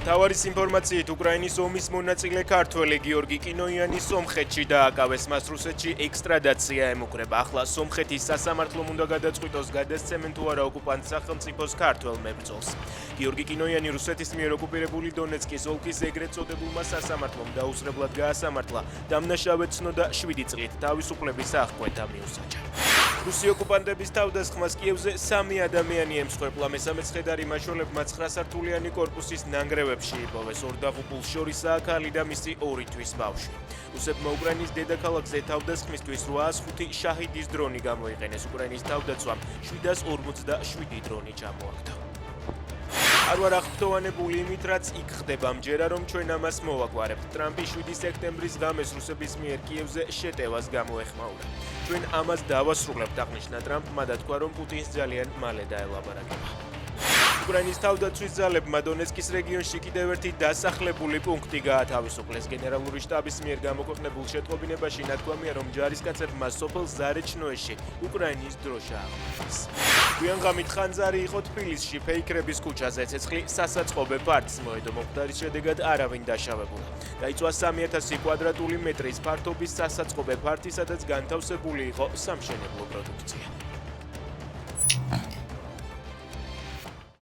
მთავარის ინფორმაციით უკრაინის ომის მონაწილე ქართველი გიორგი კინოიანი სომხეთში დააკავეს, მას რუსეთში ექსტრადაცია ემუქრება. ახლა სომხეთის სასამართლომ უნდა გადაწყვიტოს გადასცემენ თუ არა ოკუპანტ სახელმწიფოს ქართველ მებრძოლს. გიორგი კინოიანი რუსეთის მიერ ოკუპირებული დონეცკის ოლქის ეგრეთ წოდებულმა სასამართლომ დაუსრებლად გაასამართლა დამნაშავედ ცნოდა 7 წლით თავისუფლების აღკვეთა მიუსაჯა. რუსი ოკუპანტების თავდასხმას კიევზე 3 ადამიანი ემსხვერპლა, მესამე ცხედარი მაშველებმა 9 სართულიანი კორპუსის ნანგრევებში იპოვეს. ორ დაღუპულს შორისაა ქალი და მისი 2 თვის ბავშვი. რუსებმა უკრაინის დედაქალაქზე თავდასხმისთვის 805 შაჰიდის დრონი გამოიყენეს. უკრაინის თავდაცვამ 747 დრონი ჩამოაგდო. არ ვარ აღფრთოვანებული იმით, რაც იქ ხდება, მჯერა რომ ჩვენ ამას მოვაგვარებთ. ტრამპი 7 სექტემბრის ღამეს რუსების მიერ კიევზე შეტევას გამოეხმაურა. ჩვენ ამას დავასრულებთ, აღნიშნა ტრამპმა და თქვა, რომ პუტინს ძალიან მალე დაელაპარაკება. უკრაინის თავდაცვის ძალებმა დონეცკის რეგიონში კიდევ ერთი დასახლებული პუნქტი გაათავისუფლეს. გენერალური შტაბის მიერ გამოქვეყნებულ შეტყობინებაში ნათქვამია, რომ ჯარისკაცებმა სოფელ ზარეჩნოეში უკრაინის დროშა აღწევეს. გვიან ღამით ხანძარი იყო თბილისში, ფეიქრების ქუჩაზე. ცეცხლი სასაწყობე პარტს მოედო, მომხდარის შედეგად არავინ დაშავებულა. დაიწვა 3000 კვადრატული მეტრის ფართობის სასაწყობე პარტი, სადაც განთავსებული იყო სამშენებლო პროდუქცია.